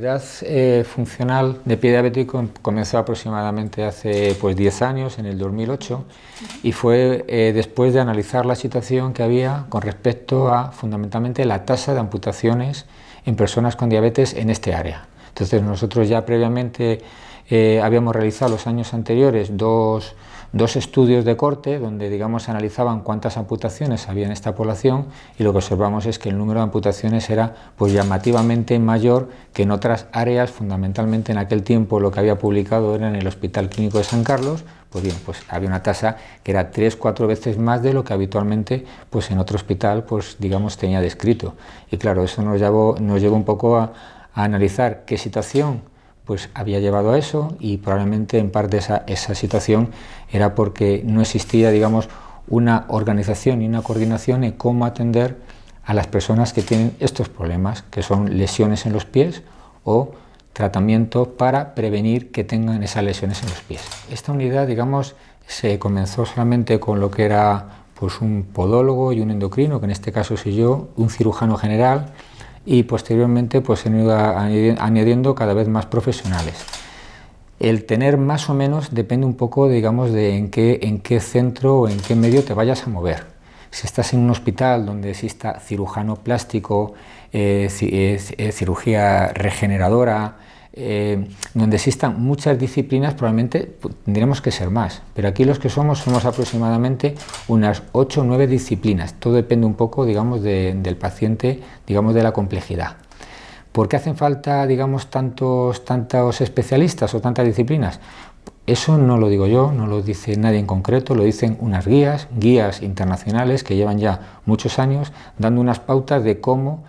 realidad funcional de pie diabético comenzó aproximadamente hace 10 años, en el 2008, y fue después de analizar la situación que había con respecto a fundamentalmente la tasa de amputaciones en personas con diabetes en este área. Entonces nosotros ya previamente habíamos realizado los años anteriores dos estudios de corte donde, digamos, analizaban cuántas amputaciones había en esta población, y lo que observamos es que el número de amputaciones era llamativamente mayor que en otras áreas. Fundamentalmente en aquel tiempo lo que había publicado era en el Hospital Clínico de San Carlos. Había una tasa que era 3-4 veces más de lo que habitualmente en otro hospital digamos tenía descrito. Y claro, eso nos llevó un poco a analizar qué situación había llevado a eso, y probablemente en parte esa situación era porque no existía, digamos, una organización y una coordinación en cómo atender a las personas que tienen estos problemas, que son lesiones en los pies o tratamiento para prevenir que tengan esas lesiones en los pies. Esta unidad, digamos, se comenzó solamente con lo que era un podólogo y un endocrino, que en este caso soy yo, un cirujano general, y posteriormente se han ido añadiendo cada vez más profesionales. El tener más o menos depende un poco, digamos, de en qué centro o en qué medio te vayas a mover. Si estás en un hospital donde exista cirujano plástico, cirugía regeneradora, donde existan muchas disciplinas, probablemente tendríamos que ser más, pero aquí los que somos aproximadamente unas 8 o 9 disciplinas. Todo depende un poco, digamos, del paciente, digamos, de la complejidad. ¿Por qué hacen falta, digamos, tantos especialistas o tantas disciplinas? Eso no lo digo yo, no lo dice nadie en concreto, lo dicen unas guías internacionales que llevan ya muchos años dando unas pautas de cómo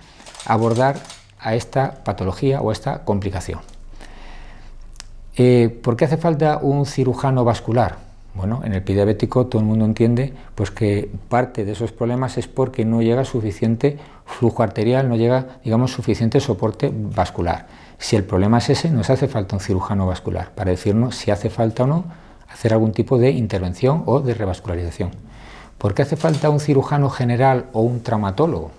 abordar a esta patología o a esta complicación. ¿Por qué hace falta un cirujano vascular? Bueno, en el pie diabético todo el mundo entiende que parte de esos problemas es porque no llega suficiente flujo arterial, no llega, digamos, suficiente soporte vascular. Si el problema es ese, nos hace falta un cirujano vascular para decirnos si hace falta o no hacer algún tipo de intervención o de revascularización. ¿Por qué hace falta un cirujano general o un traumatólogo?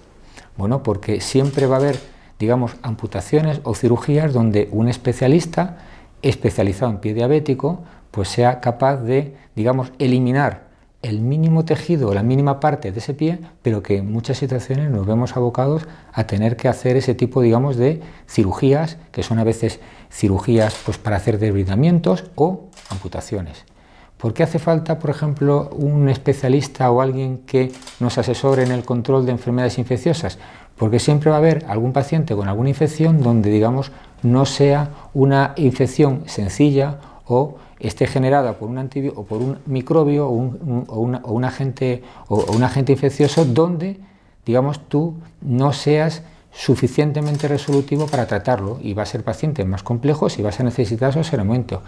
Bueno, porque siempre va a haber, digamos, amputaciones o cirugías donde un especialista especializado en pie diabético sea capaz de, digamos, eliminar el mínimo tejido o la mínima parte de ese pie, pero que en muchas situaciones nos vemos abocados a tener que hacer ese tipo, digamos, de cirugías, que son a veces cirugías para hacer desbridamientos o amputaciones. ¿Por qué hace falta, por ejemplo, un especialista o alguien que nos asesore en el control de enfermedades infecciosas? Porque siempre va a haber algún paciente con alguna infección donde, digamos, no sea una infección sencilla o esté generada por un antibiótico o por un microbio o un agente infeccioso donde, digamos, tú no seas suficientemente resolutivo para tratarlo, y va a ser pacientes más complejos y vas a necesitar asesoramiento.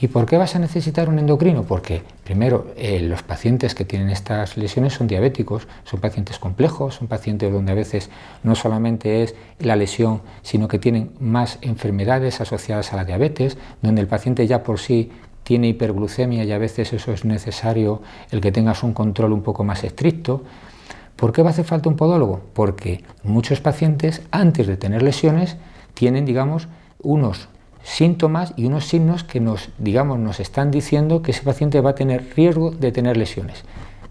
¿Y por qué vas a necesitar un endocrino? Porque primero los pacientes que tienen estas lesiones son diabéticos, son pacientes complejos, son pacientes donde a veces no solamente es la lesión, sino que tienen más enfermedades asociadas a la diabetes, donde el paciente ya por sí tiene hiperglucemia y a veces eso es necesario el que tengas un control un poco más estricto. ¿Por qué va a hacer falta un podólogo? Porque muchos pacientes, antes de tener lesiones, tienen, digamos, unos síntomas y unos signos que nos están diciendo que ese paciente va a tener riesgo de tener lesiones.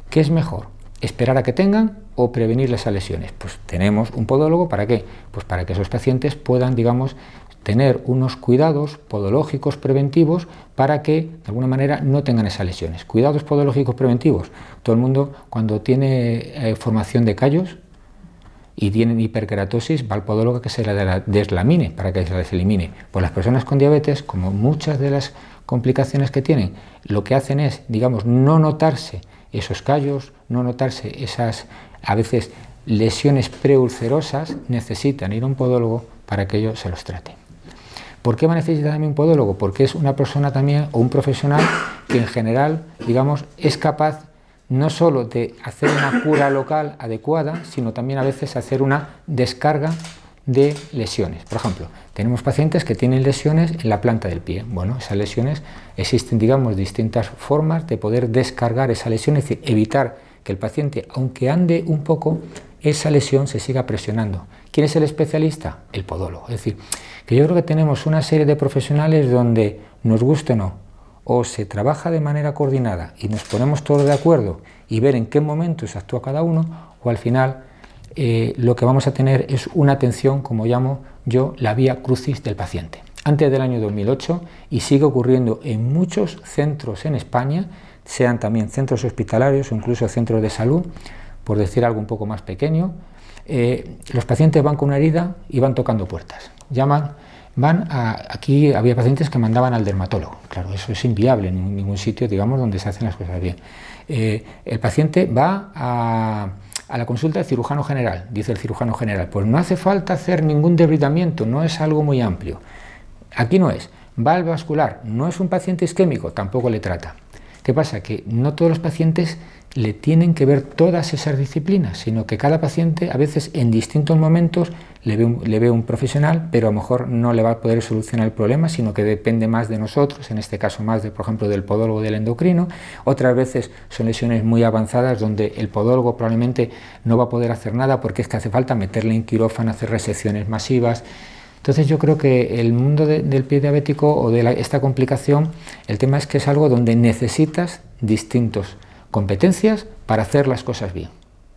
¿Qué es mejor? ¿Esperar a que tengan o prevenir esas lesiones? Pues tenemos un podólogo, ¿para qué? Pues para que esos pacientes puedan, digamos, tener unos cuidados podológicos preventivos para que de alguna manera no tengan esas lesiones. Cuidados podológicos preventivos. Todo el mundo, cuando tiene formación de callos y tienen hiperkeratosis, va al podólogo que se la deslamine para que se les elimine. Pues las personas con diabetes, como muchas de las complicaciones que tienen, lo que hacen es, digamos, no notarse esos callos, no notarse esas, a veces, lesiones preulcerosas, necesitan ir a un podólogo para que ellos se los trate. ¿Por qué va a necesitar también un podólogo? Porque es una persona también o un profesional que en general, digamos, es capaz no solo de hacer una cura local adecuada, sino también a veces hacer una descarga de lesiones. Por ejemplo, tenemos pacientes que tienen lesiones en la planta del pie. Bueno, esas lesiones existen, digamos, distintas formas de poder descargar esa lesión, es decir, evitar que el paciente, aunque ande un poco, esa lesión se siga presionando. ¿Quién es el especialista? El podólogo. Es decir, que yo creo que tenemos una serie de profesionales donde, nos guste o no, o se trabaja de manera coordinada y nos ponemos todos de acuerdo y ver en qué momentos actúa cada uno, o al final lo que vamos a tener es una atención, como llamo yo, la vía crucis del paciente. Antes del año 2008, y sigue ocurriendo en muchos centros en España, sean también centros hospitalarios o incluso centros de salud, por decir algo un poco más pequeño, los pacientes van con una herida y van tocando puertas. Aquí había pacientes que mandaban al dermatólogo. Claro, eso es inviable en ningún sitio, digamos, donde se hacen las cosas bien. El paciente va a la consulta del cirujano general, dice el cirujano general, pues no hace falta hacer ningún debridamiento, no es algo muy amplio. Aquí no es. Va al vascular, no es un paciente isquémico, tampoco le trata. ¿Qué pasa? Que no todos los pacientes le tienen que ver todas esas disciplinas, sino que cada paciente a veces en distintos momentos le ve un profesional, pero a lo mejor no le va a poder solucionar el problema, sino que depende más de nosotros, en este caso más, por ejemplo, del podólogo o del endocrino. Otras veces son lesiones muy avanzadas donde el podólogo probablemente no va a poder hacer nada porque es que hace falta meterle en quirófano, hacer resecciones masivas. Entonces yo creo que el mundo del pie diabético o de esta complicación, el tema es que es algo donde necesitas distintas competencias para hacer las cosas bien.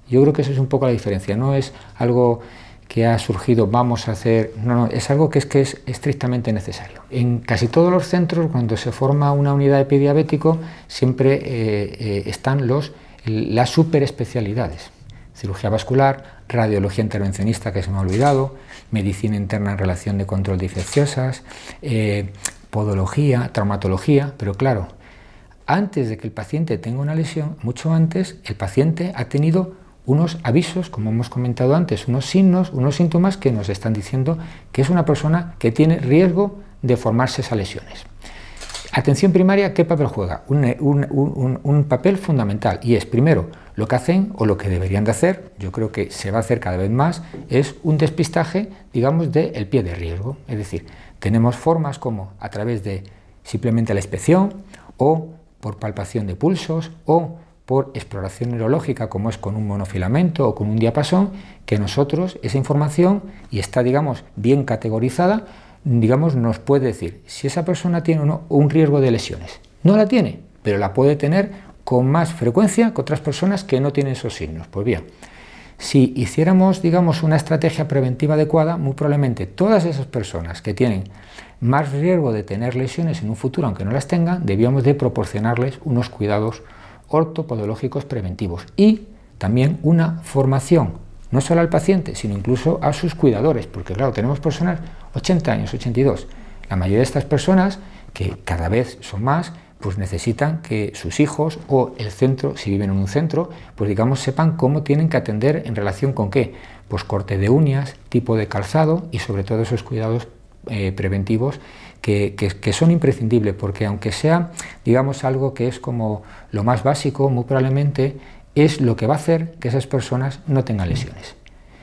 Yo creo que eso es un poco la diferencia, no es algo que ha surgido, vamos a hacer, no, es algo que es estrictamente necesario. En casi todos los centros, cuando se forma una unidad de pie diabético, siempre están las superespecialidades. Cirugía vascular, radiología intervencionista, que se me ha olvidado, medicina interna en relación de control de infecciosas, podología, traumatología, pero claro, antes de que el paciente tenga una lesión, mucho antes, el paciente ha tenido unos avisos, como hemos comentado antes, unos signos, unos síntomas que nos están diciendo que es una persona que tiene riesgo de formarse esas lesiones. Atención primaria, ¿qué papel juega? Un papel fundamental, y es, primero, lo que hacen o lo que deberían de hacer, yo creo que se va a hacer cada vez más, es un despistaje, digamos, del pie de riesgo. Es decir, tenemos formas como a través de simplemente la inspección, o por palpación de pulsos, o por exploración neurológica, como es con un monofilamento o con un diapasón, que nosotros, esa información, y está, digamos, bien categorizada, digamos, nos puede decir si esa persona tiene o no un riesgo de lesiones. No la tiene, pero la puede tener con más frecuencia que otras personas que no tienen esos signos. Pues bien, si hiciéramos, digamos, una estrategia preventiva adecuada, muy probablemente todas esas personas que tienen más riesgo de tener lesiones en un futuro, aunque no las tengan, debíamos de proporcionarles unos cuidados ortopodológicos preventivos y también una formación, no solo al paciente, sino incluso a sus cuidadores, porque claro, tenemos personas 80 años, 82, la mayoría de estas personas, que cada vez son más, pues necesitan que sus hijos o el centro, si viven en un centro, pues digamos sepan cómo tienen que atender en relación con qué, pues corte de uñas, tipo de calzado y sobre todo esos cuidados preventivos que son imprescindibles, porque aunque sea, digamos, algo que es como lo más básico, muy probablemente es lo que va a hacer que esas personas no tengan lesiones.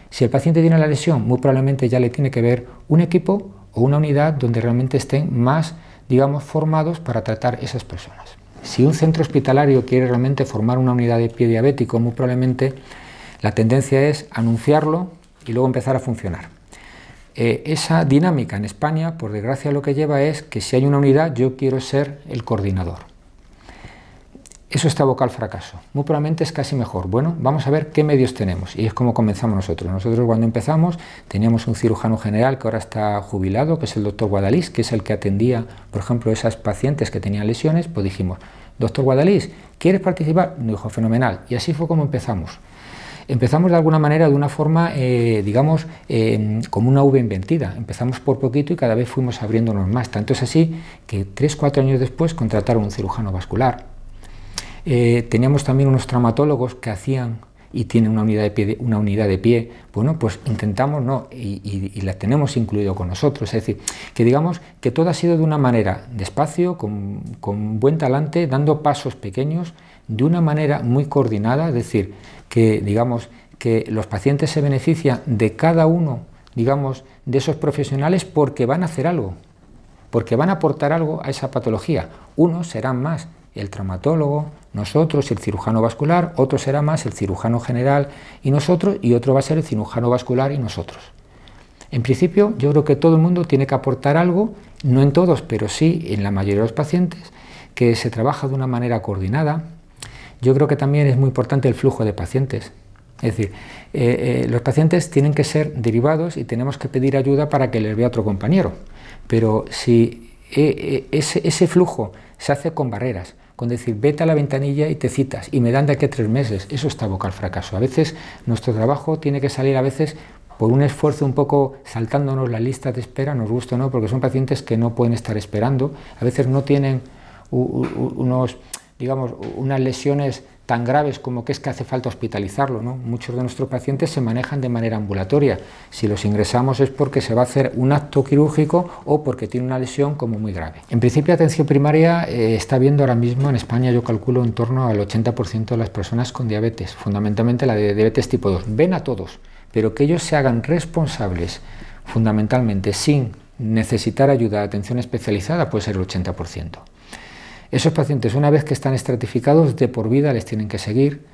Si el paciente tiene la lesión, muy probablemente ya le tiene que ver un equipo o una unidad donde realmente estén más, digamos, formados para tratar esas personas. Si un centro hospitalario quiere realmente formar una unidad de pie diabético, muy probablemente la tendencia es anunciarlo y luego empezar a funcionar. Esa dinámica en España, por desgracia, lo que lleva es que si hay una unidad, yo quiero ser el coordinador. Eso está abocado al fracaso. Muy probablemente es casi mejor. Bueno, vamos a ver qué medios tenemos. Y es como comenzamos nosotros. Nosotros cuando empezamos teníamos un cirujano general que ahora está jubilado, que es el doctor Guadalís, que es el que atendía, por ejemplo, esas pacientes que tenían lesiones. Pues dijimos, doctor Guadalís, ¿quieres participar? Nos dijo, fenomenal. Y así fue como empezamos. Empezamos de alguna manera, de una forma, digamos, como una uva invertida. Empezamos por poquito y cada vez fuimos abriéndonos más. Tanto es así que 3 o 4 años después contrataron un cirujano vascular. Teníamos también unos traumatólogos que hacían y tienen una unidad de pie. Bueno, pues intentamos, ¿no? Y la tenemos incluido con nosotros. Es decir, que digamos que todo ha sido de una manera despacio, con buen talante, dando pasos pequeños, de una manera muy coordinada. Es decir, que digamos que los pacientes se benefician de cada uno, digamos, de esos profesionales porque van a hacer algo, porque van a aportar algo a esa patología. Unos serán más el traumatólogo, nosotros, el cirujano vascular, otro será más el cirujano general y nosotros, y otro va a ser el cirujano vascular y nosotros. En principio, yo creo que todo el mundo tiene que aportar algo, no en todos, pero sí en la mayoría de los pacientes, que se trabaja de una manera coordinada. Yo creo que también es muy importante el flujo de pacientes. Es decir, los pacientes tienen que ser derivados y tenemos que pedir ayuda para que les vea otro compañero. Pero si ese flujo se hace con barreras, con decir, vete a la ventanilla y te citas, y me dan de aquí a 3 meses, eso está abocado al fracaso. A veces nuestro trabajo tiene que salir por un esfuerzo un poco saltándonos la lista de espera, nos gusta o no, porque son pacientes que no pueden estar esperando, a veces no tienen unas lesiones tan graves como que es que hace falta hospitalizarlo, ¿no? Muchos de nuestros pacientes se manejan de manera ambulatoria. Si los ingresamos es porque se va a hacer un acto quirúrgico o porque tiene una lesión como muy grave. En principio, atención primaria está viendo ahora mismo en España, yo calculo, en torno al 80% de las personas con diabetes, fundamentalmente la de diabetes tipo 2. Ven a todos, pero que ellos se hagan responsables fundamentalmente sin necesitar ayuda de atención especializada puede ser el 80%. Esos pacientes, una vez que están estratificados, de por vida les tienen que seguir.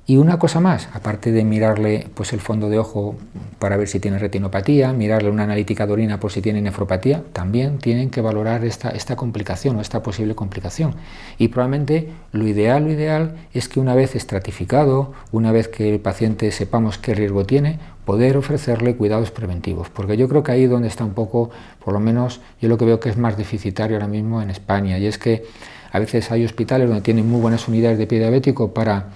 Y una cosa más, aparte de mirarle pues, el fondo de ojo para ver si tiene retinopatía, mirarle una analítica de orina por si tiene nefropatía, también tienen que valorar esta complicación o esta posible complicación. Y probablemente lo ideal es que una vez estratificado, una vez que el paciente sepamos qué riesgo tiene, poder ofrecerle cuidados preventivos. Porque yo creo que ahí es donde está un poco, por lo menos yo lo que veo que es más deficitario ahora mismo en España, y es que a veces hay hospitales donde tienen muy buenas unidades de pie diabético para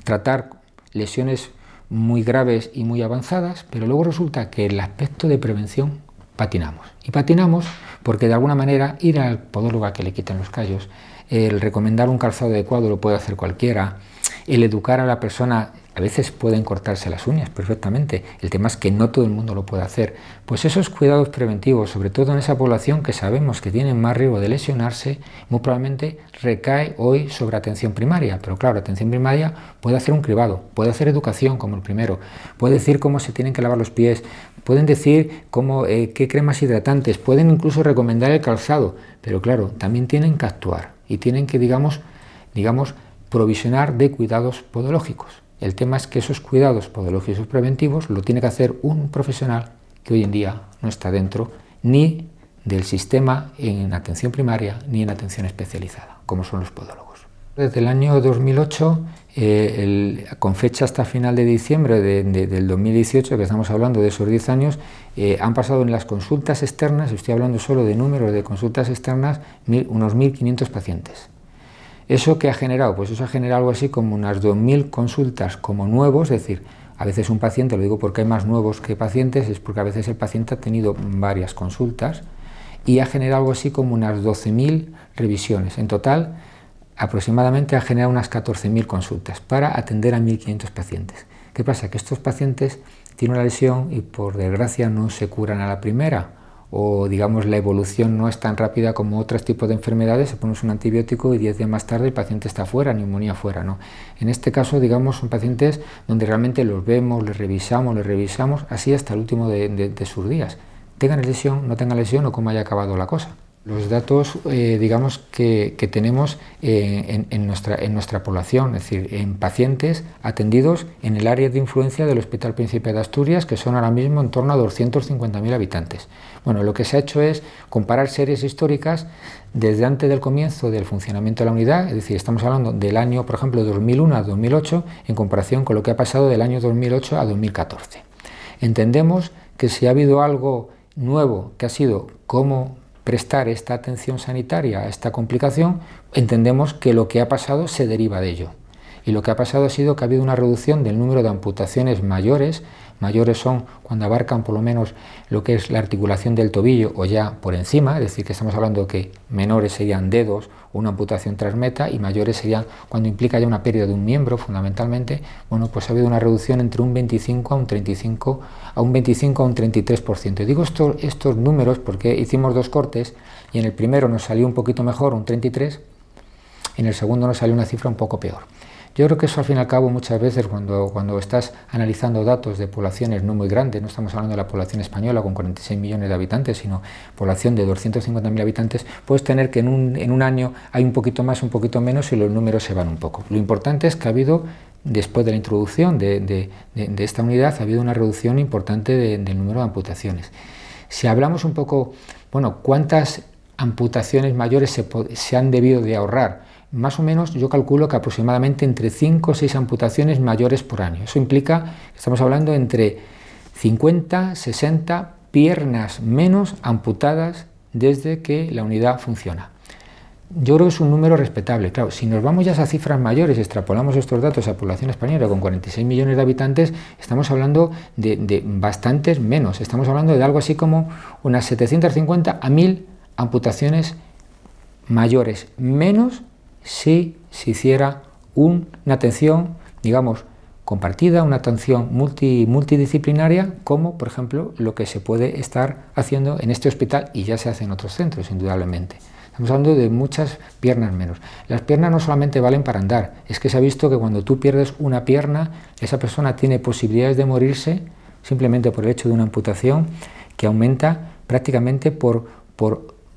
tratar lesiones muy graves y muy avanzadas, pero luego resulta que el aspecto de prevención patinamos. Y patinamos porque de alguna manera ir al podólogo a que le quiten los callos, el recomendar un calzado adecuado lo puede hacer cualquiera, el educar a la persona, a veces pueden cortarse las uñas perfectamente, el tema es que no todo el mundo lo puede hacer. Pues esos cuidados preventivos, sobre todo en esa población que sabemos que tiene más riesgo de lesionarse, muy probablemente recae hoy sobre atención primaria. Pero claro, atención primaria puede hacer un cribado, puede hacer educación como el primero, puede decir cómo se tienen que lavar los pies, pueden decir qué cremas hidratantes, pueden incluso recomendar el calzado, pero claro, también tienen que actuar y tienen que, digamos, provisionar de cuidados podológicos. El tema es que esos cuidados podológicos preventivos lo tiene que hacer un profesional que hoy en día no está dentro ni del sistema en atención primaria ni en atención especializada, como son los podólogos. Desde el año 2008, con fecha hasta final de diciembre del 2018, que estamos hablando de esos 10 años, han pasado en las consultas externas, estoy hablando solo de números de consultas externas, unos 1.500 pacientes. ¿Eso qué ha generado? Pues eso ha generado algo así como unas 2.000 consultas como nuevos, es decir, a veces un paciente, lo digo porque hay más nuevos que pacientes, es porque a veces el paciente ha tenido varias consultas y ha generado algo así como unas 12.000 revisiones. En total, aproximadamente ha generado unas 14.000 consultas para atender a 1.500 pacientes. ¿Qué pasa? Que estos pacientes tienen una lesión y por desgracia no se curan a la primera, o digamos la evolución no es tan rápida como otros tipos de enfermedades, se pone un antibiótico y 10 días más tarde el paciente está fuera, neumonía fuera, ¿no? En este caso, digamos, son pacientes donde realmente los vemos, les revisamos, así hasta el último de sus días. Tengan lesión, no tengan lesión o cómo haya acabado la cosa. Los datos, digamos, que tenemos en nuestra población, es decir, en pacientes atendidos en el área de influencia del Hospital Príncipe de Asturias, que son ahora mismo en torno a 250.000 habitantes. Bueno, lo que se ha hecho es comparar series históricas desde antes del comienzo del funcionamiento de la unidad, es decir, estamos hablando del año, por ejemplo, 2001 a 2008, en comparación con lo que ha pasado del año 2008 a 2014. Entendemos que si ha habido algo nuevo, que ha sido cómo prestar esta atención sanitaria a esta complicación, entendemos que lo que ha pasado se deriva de ello. Y lo que ha pasado ha sido que ha habido una reducción del número de amputaciones mayores. Mayores son cuando abarcan por lo menos lo que es la articulación del tobillo o ya por encima, es decir, que estamos hablando que menores serían dedos o una amputación transmeta y mayores serían cuando implica ya una pérdida de un miembro fundamentalmente. Bueno, pues ha habido una reducción entre un 25 a un 33%. Y digo estos números porque hicimos 2 cortes y en el primero nos salió un poquito mejor, un 33, en el segundo nos salió una cifra un poco peor. Yo creo que eso al fin y al cabo muchas veces cuando estás analizando datos de poblaciones no muy grandes, no estamos hablando de la población española con 46 millones de habitantes, sino población de 250.000 habitantes, puedes tener que en un año hay un poquito más, un poquito menos y los números se van un poco. Lo importante es que ha habido, después de la introducción de esta unidad, ha habido una reducción importante del número de amputaciones. Si hablamos un poco, bueno, ¿cuántas amputaciones mayores se han debido de ahorrar? Más o menos yo calculo que aproximadamente entre 5 o 6 amputaciones mayores por año. Eso implica que estamos hablando entre 50, 60 piernas menos amputadas desde que la unidad funciona. Yo creo que es un número respetable. Claro, si nos vamos ya a esas cifras mayores, extrapolamos estos datos a la población española con 46 millones de habitantes, estamos hablando de bastantes menos. Estamos hablando de algo así como unas 750 a 1000 amputaciones mayores, menos si se hiciera una atención, digamos, compartida, una atención multidisciplinaria, como por ejemplo lo que se puede estar haciendo en este hospital y ya se hace en otros centros, indudablemente. Estamos hablando de muchas piernas menos. Las piernas no solamente valen para andar, es que se ha visto que cuando tú pierdes una pierna, esa persona tiene posibilidades de morirse simplemente por el hecho de una amputación que aumenta prácticamente por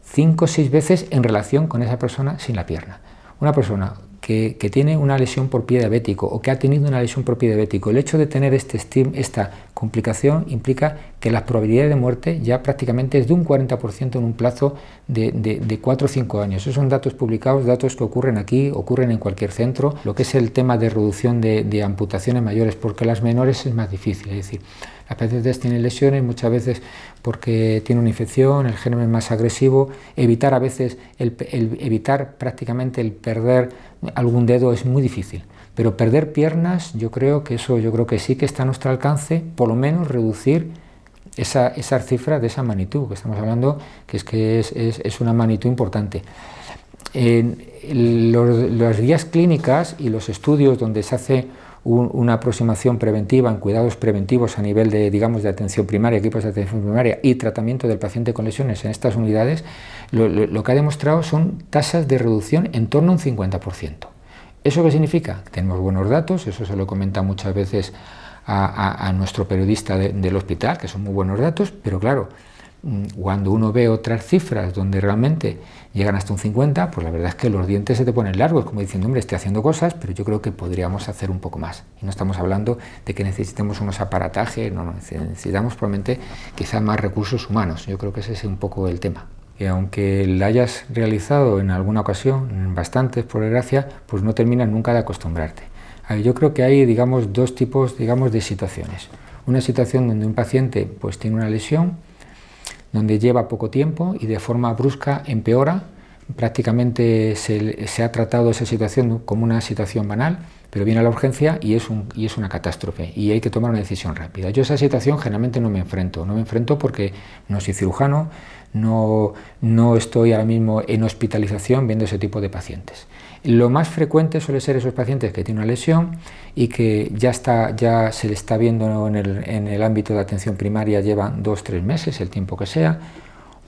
5 o 6 veces en relación con esa persona sin la pierna. Una persona que tiene una lesión por pie diabético o que ha tenido una lesión por pie diabético, el hecho de tener esta complicación implica que la probabilidad de muerte ya prácticamente es de un 40% en un plazo de 4 o 5 años. Esos son datos publicados, datos que ocurren aquí, ocurren en cualquier centro. Lo que es el tema de reducción de amputaciones mayores, porque las menores es más difícil, es decir, las pacientes tienen lesiones muchas veces porque tiene una infección, el germen es más agresivo, evitar a veces, evitar prácticamente el perder algún dedo es muy difícil, pero perder piernas yo creo que sí que está a nuestro alcance, por lo menos reducir esas cifras de esa magnitud, que estamos hablando que es una magnitud importante. Las guías clínicas y los estudios donde se hace una aproximación preventiva en cuidados preventivos a nivel de, digamos, de atención primaria, equipos de atención primaria y tratamiento del paciente con lesiones en estas unidades, lo que ha demostrado son tasas de reducción en torno a un 50%. ¿Eso qué significa? Tenemos buenos datos, eso se lo comenta muchas veces a nuestro periodista del hospital, que son muy buenos datos, pero claro, cuando uno ve otras cifras donde realmente llegan hasta un 50, pues la verdad es que los dientes se te ponen largos, como diciendo, hombre, estoy haciendo cosas, pero yo creo que podríamos hacer un poco más. Y no estamos hablando de que necesitemos unos aparatajes, no, necesitamos probablemente quizá más recursos humanos. Yo creo que ese es un poco el tema. Y aunque la hayas realizado en alguna ocasión, en bastantes por desgracia, pues no terminas nunca de acostumbrarte. Yo creo que hay, digamos, dos tipos, digamos, de situaciones. Una situación donde un paciente pues tiene una lesión, donde lleva poco tiempo y de forma brusca empeora, prácticamente se ha tratado esa situación como una situación banal, pero viene a la urgencia y es una catástrofe y hay que tomar una decisión rápida. Yo a esa situación generalmente no me enfrento porque no soy cirujano, no estoy ahora mismo en hospitalización viendo ese tipo de pacientes. Lo más frecuente suele ser esos pacientes que tienen una lesión y que ya se le está viendo en el ámbito de atención primaria, llevan 2 o 3 meses, el tiempo que sea,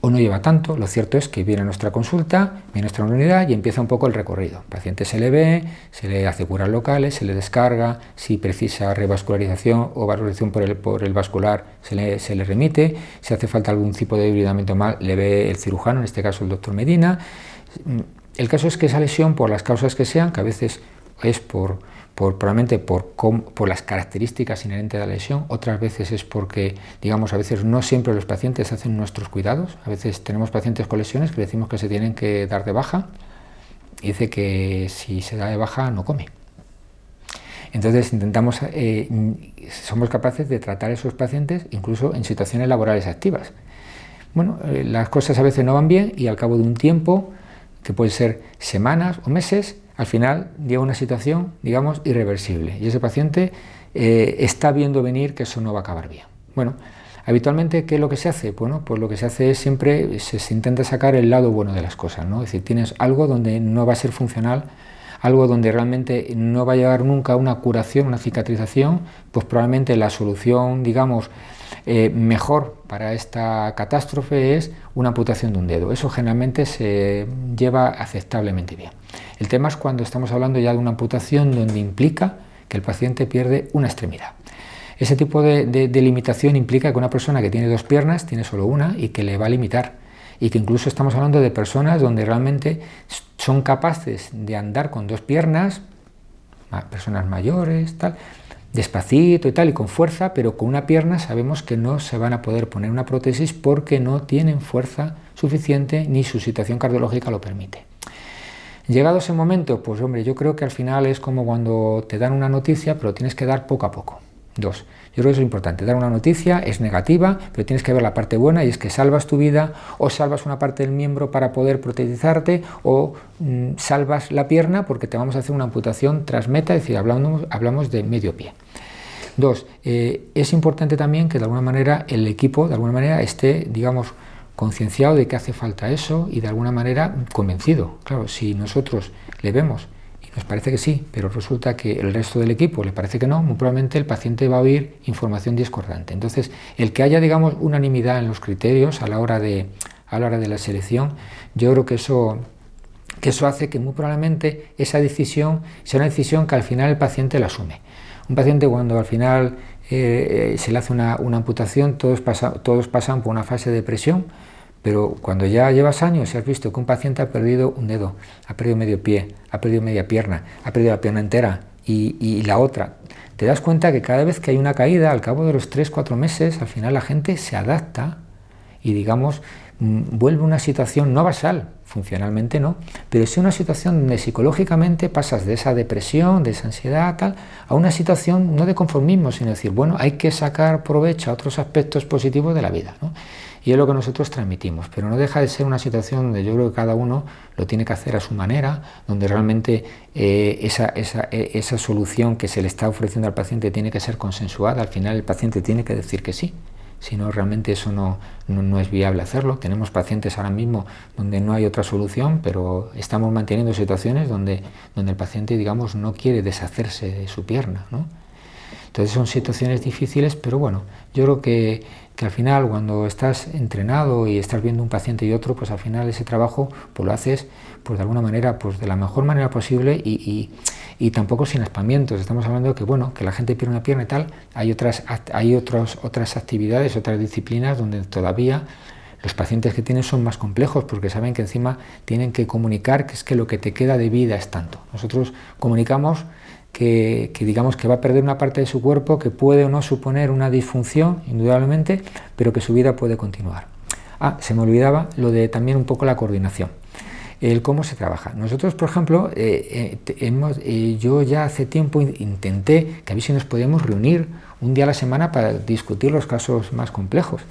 o no lleva tanto. Lo cierto es que viene a nuestra consulta, viene a nuestra unidad y empieza un poco el recorrido. El paciente se le ve, se le hace curas locales, se le descarga, si precisa revascularización o valorización por el vascular se le remite, si hace falta algún tipo de debridamiento mal, le ve el cirujano, en este caso el doctor Medina. El caso es que esa lesión, por las causas que sean, que a veces es probablemente por las características inherentes de la lesión, otras veces es porque, digamos, a veces no siempre los pacientes hacen nuestros cuidados, a veces tenemos pacientes con lesiones que decimos que se tienen que dar de baja, y dice que si se da de baja no come. Entonces somos capaces de tratar a esos pacientes incluso en situaciones laborales activas. Bueno, las cosas a veces no van bien y al cabo de un tiempo, que puede ser semanas o meses, al final llega una situación, digamos, irreversible y ese paciente está viendo venir que eso no va a acabar bien. Bueno, habitualmente, ¿qué es lo que se hace? Bueno, pues lo que se hace es siempre se intenta sacar el lado bueno de las cosas, ¿no? Es decir, tienes algo donde no va a ser funcional algo donde realmente no va a llegar nunca a una curación, una cicatrización, pues probablemente la solución, digamos, mejor para esta catástrofe es una amputación de un dedo. Eso generalmente se lleva aceptablemente bien. El tema es cuando estamos hablando ya de una amputación donde implica que el paciente pierde una extremidad. Ese tipo de limitación implica que una persona que tiene dos piernas tiene solo una y que le va a limitar. Y que incluso estamos hablando de personas donde realmente son capaces de andar con dos piernas, personas mayores, tal, despacito y tal, y con fuerza, pero con una pierna sabemos que no se van a poder poner una prótesis porque no tienen fuerza suficiente ni su situación cardiológica lo permite. Llegado ese momento, pues hombre, yo creo que al final es como cuando te dan una noticia, pero tienes que dar poco a poco. Dos, yo creo que eso es importante, dar una noticia es negativa, pero tienes que ver la parte buena y es que salvas tu vida o salvas una parte del miembro para poder protetizarte o salvas la pierna porque te vamos a hacer una amputación tras meta, es decir, hablamos de medio pie. Dos, es importante también que de alguna manera el equipo de alguna manera esté, digamos, concienciado de que hace falta eso y de alguna manera convencido. Claro, si nosotros le vemos nos parece que sí, pero resulta que el resto del equipo le parece que no, muy probablemente el paciente va a oír información discordante. Entonces, el que haya, digamos, unanimidad en los criterios a la hora de la selección, yo creo que eso hace que muy probablemente esa decisión sea una decisión que al final el paciente la asume. Un paciente cuando al final se le hace una amputación, todos pasan por una fase de depresión, pero cuando ya llevas años y has visto que un paciente ha perdido un dedo, ha perdido medio pie, ha perdido media pierna, ha perdido la pierna entera y la otra, te das cuenta que cada vez que hay una caída, al cabo de los 3-4 meses, al final la gente se adapta y, digamos, vuelve a una situación no basal, funcionalmente no, pero sí una situación donde psicológicamente pasas de esa depresión, de esa ansiedad, tal, a una situación no de conformismo, sino decir, bueno, hay que sacar provecho a otros aspectos positivos de la vida, ¿no? Y es lo que nosotros transmitimos, pero no deja de ser una situación donde yo creo que cada uno lo tiene que hacer a su manera, donde realmente esa solución que se le está ofreciendo al paciente tiene que ser consensuada, al final el paciente tiene que decir que sí, si no realmente eso no es viable hacerlo. Tenemos pacientes ahora mismo donde no hay otra solución, pero estamos manteniendo situaciones donde el paciente, digamos, no quiere deshacerse de su pierna, ¿no? Entonces son situaciones difíciles, pero bueno, yo creo que al final cuando estás entrenado y estás viendo un paciente y otro, pues al final ese trabajo pues lo haces pues de alguna manera, pues de la mejor manera posible y tampoco sin aspamientos. Estamos hablando de que bueno, que la gente pierde una pierna y tal, hay otras actividades, otras disciplinas donde todavía los pacientes que tienen son más complejos porque saben que encima tienen que comunicar que es que lo que te queda de vida es tanto. Nosotros comunicamos que digamos que va a perder una parte de su cuerpo que puede o no suponer una disfunción, indudablemente, pero que su vida puede continuar. Se me olvidaba lo de también un poco la coordinación, el cómo se trabaja. Nosotros, por ejemplo, yo ya hace tiempo intenté que a ver si nos podíamos reunir un día a la semana para discutir los casos más complejos.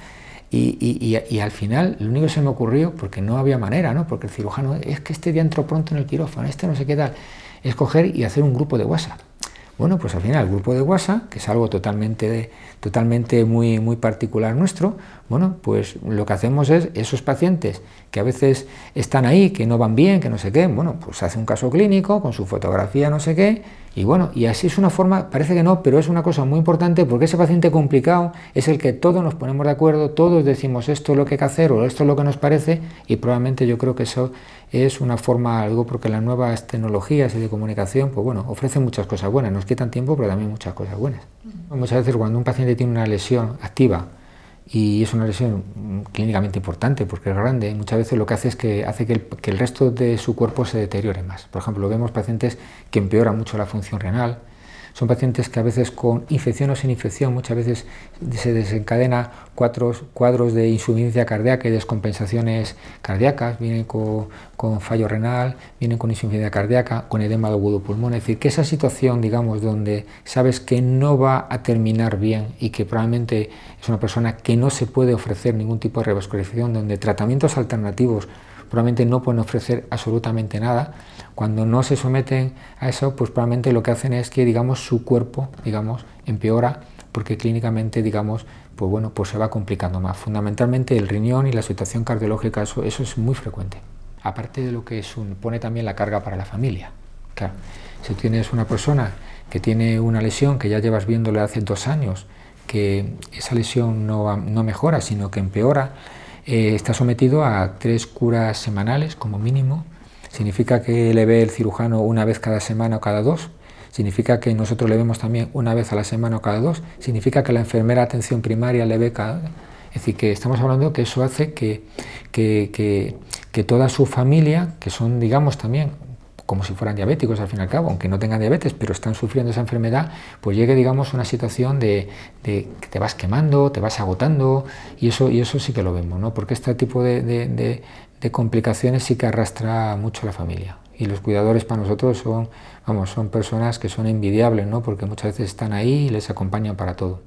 Y al final lo único que se me ocurrió, porque no había manera, ¿no? Porque el cirujano, es que este día entró pronto en el quirófano, este no sé qué tal, es coger y hacer un grupo de WhatsApp. Bueno, pues al final el grupo de WhatsApp, que es algo totalmente muy particular nuestro, bueno, pues lo que hacemos es esos pacientes que a veces están ahí, que no van bien, que no sé qué, bueno, pues hace un caso clínico con su fotografía no sé qué, y bueno, y así es una forma, parece que no, pero es una cosa muy importante porque ese paciente complicado es el que todos nos ponemos de acuerdo, todos decimos esto es lo que hay que hacer o esto es lo que nos parece y probablemente yo creo que eso es una forma, algo porque las nuevas tecnologías y de comunicación, pues bueno, ofrecen muchas cosas buenas, nos quitan tiempo, pero también muchas cosas buenas. Muchas veces cuando un paciente tiene una lesión activa y es una lesión clínicamente importante porque es grande, muchas veces lo que hace es que hace que el resto de su cuerpo se deteriore más. Por ejemplo, vemos pacientes que empeoran mucho la función renal, son pacientes que a veces con infección o sin infección muchas veces se desencadena cuadros de insuficiencia cardíaca y descompensaciones cardíacas, vienen con fallo renal, vienen con insuficiencia cardíaca, con edema de agudo pulmón, es decir, que esa situación, digamos, donde sabes que no va a terminar bien y que probablemente es una persona que no se puede ofrecer ningún tipo de revascularización, donde tratamientos alternativos probablemente no pueden ofrecer absolutamente nada. Cuando no se someten a eso, pues probablemente lo que hacen es que, digamos, su cuerpo, digamos, empeora porque clínicamente, digamos, pues bueno, pues se va complicando más. Fundamentalmente el riñón y la situación cardiológica, eso es muy frecuente. Aparte de lo que supone también la carga para la familia, Claro, si tienes una persona que tiene una lesión que ya llevas viéndole hace 2 años, que esa lesión no mejora, sino que empeora, está sometido a 3 curas semanales como mínimo. Significa que le ve el cirujano una vez cada semana o cada 2. Significa que nosotros le vemos también una vez a la semana o cada 2. Significa que la enfermera de atención primaria le ve cada... Es decir, que estamos hablando que eso hace que toda su familia, que son, digamos, también como si fueran diabéticos al fin y al cabo, aunque no tengan diabetes, pero están sufriendo esa enfermedad, pues llegue, digamos, a una situación de que te vas quemando, te vas agotando, y eso sí que lo vemos, ¿no? Porque este tipo de complicaciones sí que arrastra mucho a la familia. Y los cuidadores para nosotros son personas que son envidiables, ¿no? Porque muchas veces están ahí y les acompañan para todo.